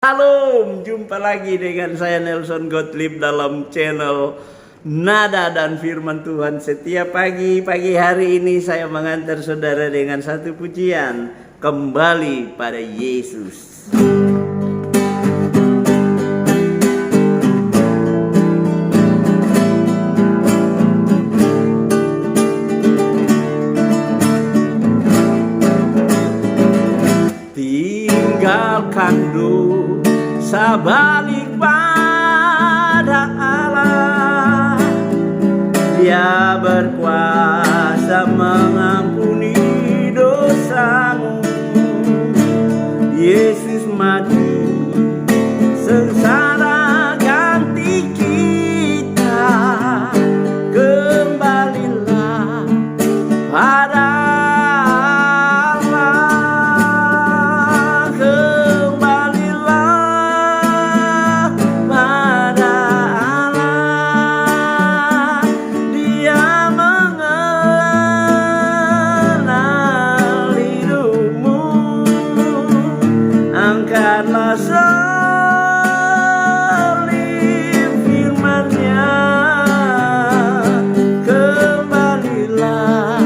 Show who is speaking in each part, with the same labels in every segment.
Speaker 1: Shalom, jumpa lagi dengan saya Nelson Gottlieb dalam channel Nada dan Firman Tuhan. Setiap pagi hari ini saya mengantar saudara dengan satu pujian, kembali pada Yesus. Tinggalkan dosa, balik pada Allah. Dia berkuasa mengampuni dosamu. Yesus mati sengsara ganti kita. Kembalilah pada angkatlah salib firman-Nya, kembalilah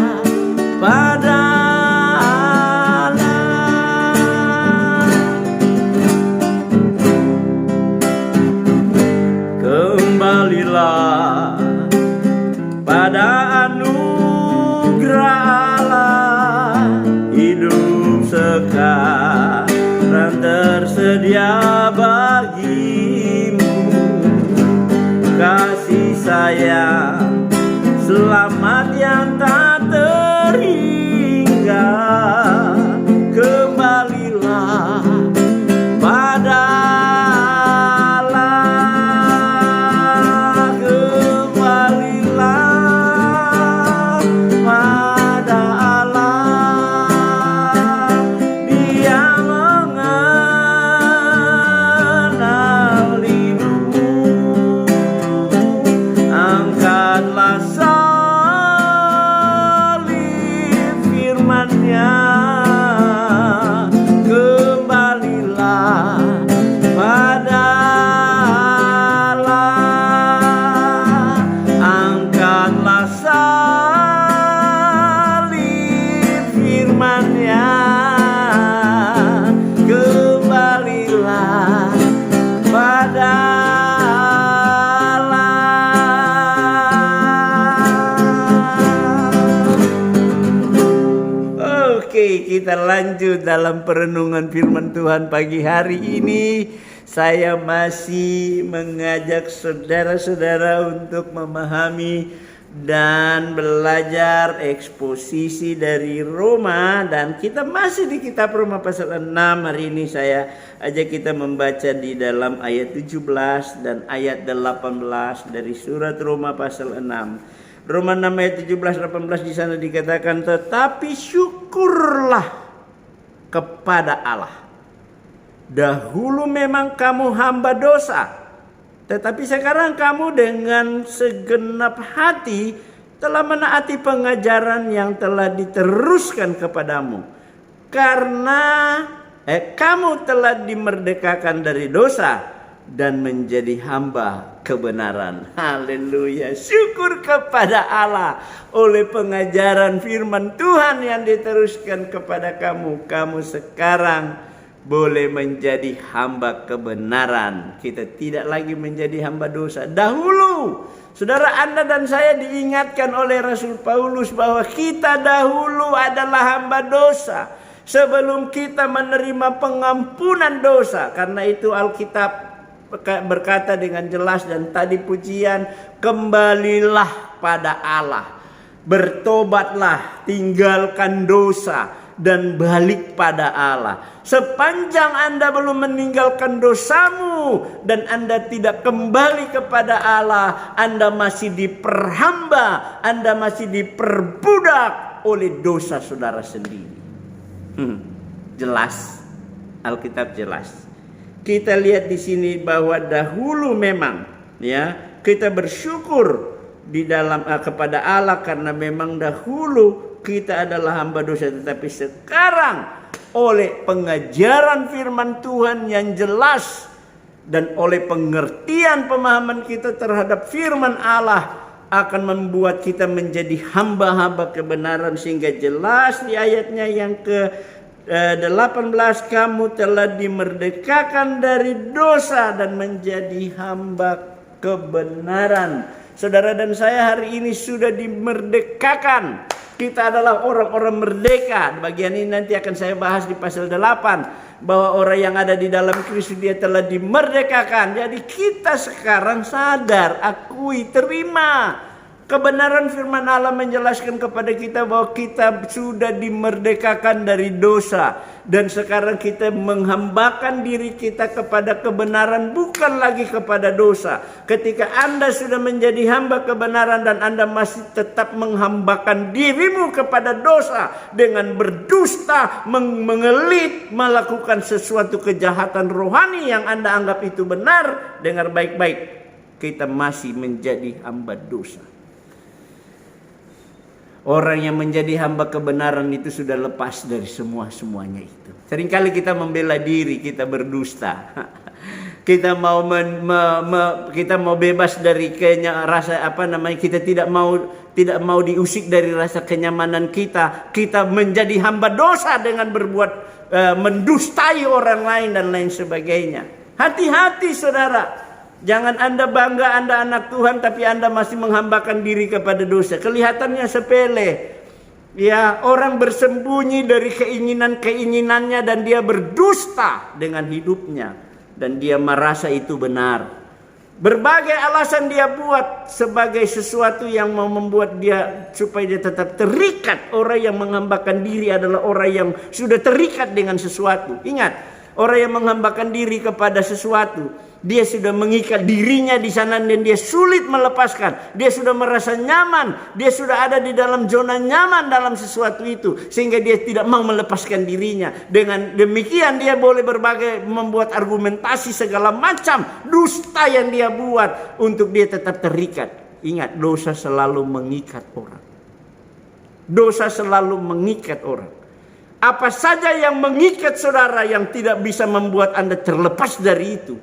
Speaker 1: pada Allah. Kembalilah pada anugerah Allah, hidup sekarang tersedia bagimu. Kasih sayang, selamat yang tak terhingga. Kembalilah pada Allah, kembalilah pada Allah. Dia angkatlah salib firman-Nya, kembalilah pada Allah. Angkatlah salib firman-Nya, kembalilah pada Oke, kita lanjut dalam perenungan firman Tuhan pagi hari ini. Saya masih mengajak saudara-saudara untuk memahami dan belajar eksposisi dari Roma, dan kita masih di kitab Roma pasal 6. Hari ini saya ajak kita membaca di dalam ayat 17 dan ayat 18 dari surat Roma pasal 6. Roma 6 ayat 17-18 di sana dikatakan, tetapi syukurlah kepada Allah. Dahulu memang kamu hamba dosa, tetapi sekarang kamu dengan segenap hati telah menaati pengajaran yang telah diteruskan kepadamu. Karena kamu telah dimerdekakan dari dosa dan menjadi hamba kebenaran. Haleluya. Syukur kepada Allah oleh pengajaran firman Tuhan yang diteruskan kepada kamu. Kamu sekarang boleh menjadi hamba kebenaran. Kita tidak lagi menjadi hamba dosa. Dahulu saudara, Anda dan saya diingatkan oleh Rasul Paulus bahwa kita dahulu adalah hamba dosa sebelum kita menerima pengampunan dosa. Karena itu Alkitab berkata dengan jelas, dan tadi pujian, kembalilah pada Allah, bertobatlah, tinggalkan dosa dan balik pada Allah. Sepanjang Anda belum meninggalkan dosamu dan Anda tidak kembali kepada Allah, Anda masih diperhamba, Anda masih diperbudak oleh dosa saudara sendiri. Jelas, Alkitab jelas. Kita lihat di sini bahwa dahulu memang ya kita bersyukur di dalam kepada Allah karena memang dahulu kita adalah hamba dosa, tetapi sekarang oleh pengajaran firman Tuhan yang jelas dan oleh pengertian pemahaman kita terhadap firman Allah akan membuat kita menjadi hamba-hamba kebenaran, sehingga jelas di ayatnya yang ke-18, kamu telah dimerdekakan dari dosa dan menjadi hamba kebenaran. Saudara dan saya hari ini sudah dimerdekakan. Kita adalah orang-orang merdeka. Bagian ini nanti akan saya bahas di pasal 8. Bahwa orang yang ada di dalam Kristus dia telah dimerdekakan. Jadi kita sekarang sadar, akui, terima. Kebenaran firman Allah menjelaskan kepada kita bahwa kita sudah dimerdekakan dari dosa. Dan sekarang kita menghambakan diri kita kepada kebenaran, bukan lagi kepada dosa. Ketika Anda sudah menjadi hamba kebenaran dan Anda masih tetap menghambakan dirimu kepada dosa dengan berdusta, mengelit, melakukan sesuatu kejahatan rohani yang Anda anggap itu benar, dengar baik-baik, kita masih menjadi hamba dosa. Orang yang menjadi hamba kebenaran itu sudah lepas dari semuanya itu. Seringkali kita membela diri, kita berdusta. Kita mau kita mau bebas dari rasa kita tidak mau diusik dari rasa kenyamanan kita. Kita menjadi hamba dosa dengan berbuat mendustai orang lain dan lain sebagainya. Hati-hati saudara. Jangan Anda bangga Anda anak Tuhan tapi Anda masih menghambakan diri kepada dosa. Kelihatannya sepele. Ya, orang bersembunyi dari keinginannya dan dia berdusta dengan hidupnya dan dia merasa itu benar. Berbagai alasan dia buat sebagai sesuatu yang mau membuat dia supaya dia tetap terikat. Orang yang menghambakan diri adalah orang yang sudah terikat dengan sesuatu. Ingat, orang yang menghambakan diri kepada sesuatu, dia sudah mengikat dirinya di sana dan dia sulit melepaskan. Dia sudah merasa nyaman. Dia sudah ada di dalam zona nyaman dalam sesuatu itu. Sehingga dia tidak mau melepaskan dirinya. Dengan demikian dia boleh membuat argumentasi segala macam dusta yang dia buat untuk dia tetap terikat. Ingat, dosa selalu mengikat orang. Dosa selalu mengikat orang. Apa saja yang mengikat saudara yang tidak bisa membuat Anda terlepas dari itu.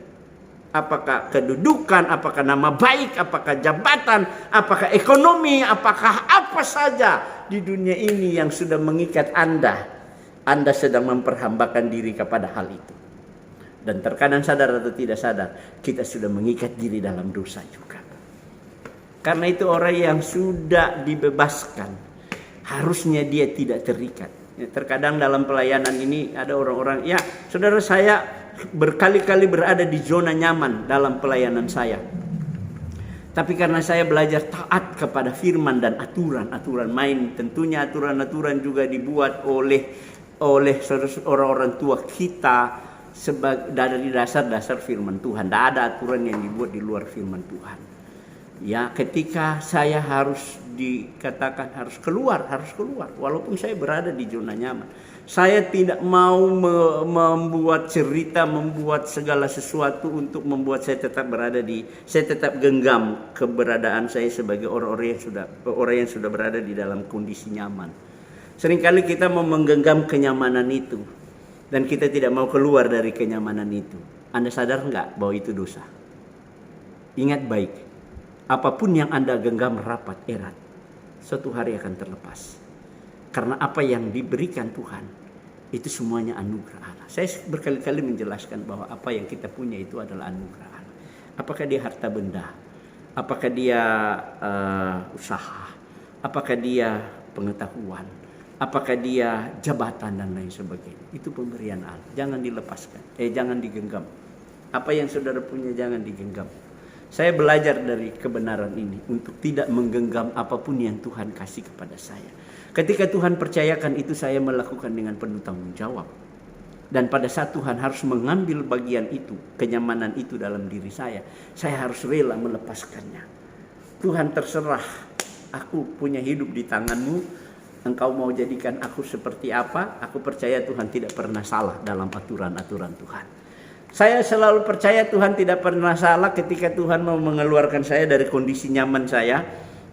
Speaker 1: Apakah kedudukan, apakah nama baik, apakah jabatan, apakah ekonomi, apakah apa saja di dunia ini yang sudah mengikat Anda. Anda sedang memperhambakan diri kepada hal itu. Dan terkadang sadar atau tidak sadar, kita sudah mengikat diri dalam dosa juga. Karena itu orang yang sudah dibebaskan, harusnya dia tidak terikat. Ya, terkadang dalam pelayanan ini ada orang-orang, ya saudara saya berkali-kali berada di zona nyaman dalam pelayanan saya. Tapi karena saya belajar taat kepada firman dan aturan main, tentunya aturan-aturan juga dibuat oleh orang-orang tua kita dari dasar-dasar firman Tuhan. Tidak ada aturan yang dibuat di luar firman Tuhan. Ya, ketika saya harus dikatakan harus keluar, walaupun saya berada di zona nyaman. Saya tidak mau membuat cerita, membuat segala sesuatu untuk membuat saya tetap genggam keberadaan saya sebagai orang yang sudah berada di dalam kondisi nyaman. Seringkali kita mau menggenggam kenyamanan itu dan kita tidak mau keluar dari kenyamanan itu. Anda sadar enggak bahwa itu dosa? Ingat baik, apapun yang Anda genggam rapat erat, suatu hari akan terlepas. Karena apa yang diberikan Tuhan, itu semuanya anugerah Allah. Saya berkali-kali menjelaskan bahwa apa yang kita punya itu adalah anugerah Allah. Apakah dia harta benda? Apakah dia usaha? Apakah dia pengetahuan? Apakah dia jabatan dan lain sebagainya? Itu pemberian Allah. Jangan dilepaskan. Jangan digenggam. Apa yang saudara punya jangan digenggam. Saya belajar dari kebenaran ini untuk tidak menggenggam apapun yang Tuhan kasih kepada saya. Ketika Tuhan percayakan itu, saya melakukan dengan penuh tanggung jawab. Dan pada saat Tuhan harus mengambil bagian itu, kenyamanan itu dalam diri saya harus rela melepaskannya. Tuhan terserah, aku punya hidup di tanganmu, engkau mau jadikan aku seperti apa, aku percaya Tuhan tidak pernah salah dalam aturan-aturan Tuhan. Saya selalu percaya Tuhan tidak pernah salah ketika Tuhan mau mengeluarkan saya dari kondisi nyaman saya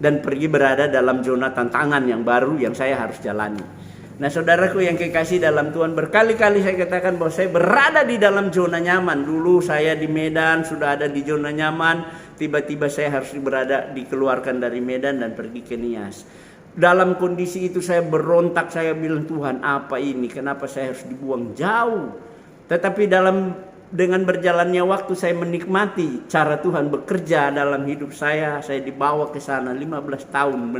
Speaker 1: dan pergi berada dalam zona tantangan yang baru yang saya harus jalani. Nah saudaraku yang kekasih dalam Tuhan, berkali-kali saya katakan bahwa saya berada di dalam zona nyaman. Dulu saya di Medan sudah ada di zona nyaman, tiba-tiba saya harus dikeluarkan dari Medan dan pergi ke Nias. Dalam kondisi itu saya berontak, saya bilang, Tuhan apa ini, kenapa saya harus dibuang jauh. Tetapi dengan berjalannya waktu saya menikmati cara Tuhan bekerja dalam hidup saya dibawa ke sana 15 tahun,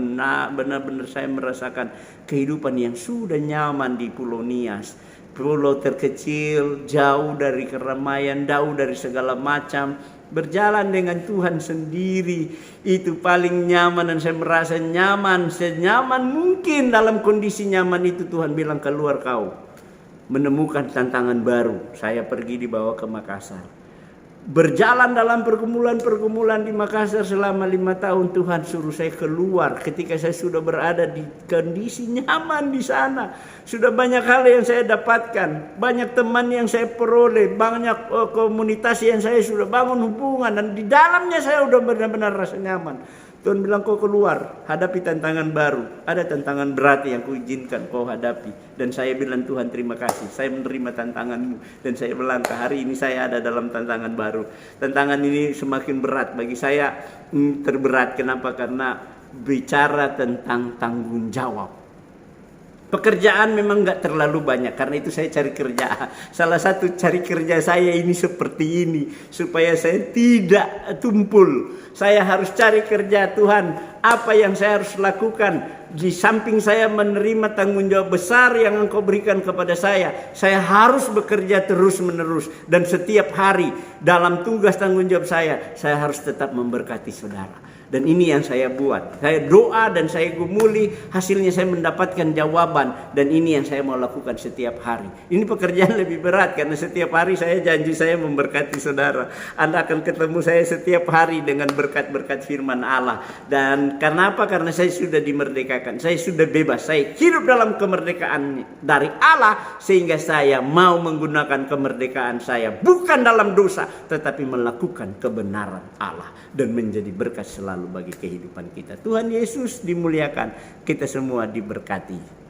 Speaker 1: benar-benar saya merasakan kehidupan yang sudah nyaman di Pulau Nias. Pulau terkecil, jauh dari keramaian, jauh dari segala macam. Berjalan dengan Tuhan sendiri itu paling nyaman, dan saya merasa nyaman, senyaman mungkin. Dalam kondisi nyaman itu Tuhan bilang, keluar kau, menemukan tantangan baru. Saya pergi dibawa ke Makassar. Berjalan dalam pergumulan-pergumulan di Makassar selama 5 tahun, Tuhan suruh saya keluar. Ketika saya sudah berada di kondisi nyaman di sana, sudah banyak hal yang saya dapatkan, banyak teman yang saya peroleh, banyak komunitas yang saya sudah bangun hubungan, dan di dalamnya saya sudah benar-benar rasa nyaman. Tuhan bilang, kau keluar, hadapi tantangan baru. Ada tantangan berat yang kuizinkan kau hadapi. Dan saya bilang, Tuhan terima kasih, saya menerima tantanganmu. Dan saya melangkah, hari ini saya ada dalam tantangan baru. Tantangan ini semakin berat bagi saya, terberat. Kenapa? Karena bicara tentang tanggung jawab. Pekerjaan memang gak terlalu banyak, karena itu saya cari kerja. Salah satu cari kerja saya ini seperti ini, supaya saya tidak tumpul. Saya harus cari kerja, Tuhan, apa yang saya harus lakukan? Di samping saya menerima tanggung jawab besar yang Engkau berikan kepada saya harus bekerja terus menerus. Dan setiap hari dalam tugas tanggung jawab saya harus tetap memberkati saudara. Dan ini yang saya buat. Saya doa dan saya gumuli, hasilnya saya mendapatkan jawaban. Dan ini yang saya mau lakukan setiap hari. Ini pekerjaan lebih berat, karena setiap hari saya janji saya memberkati saudara. Anda akan ketemu saya setiap hari dengan berkat-berkat firman Allah. Dan karena apa? Karena saya sudah dimerdekakan. Saya sudah bebas. Saya hidup dalam kemerdekaan dari Allah. Sehingga saya mau menggunakan kemerdekaan saya bukan dalam dosa, tetapi melakukan kebenaran Allah. Dan menjadi berkat selalu bagi kehidupan kita. Tuhan Yesus dimuliakan, kita semua diberkati.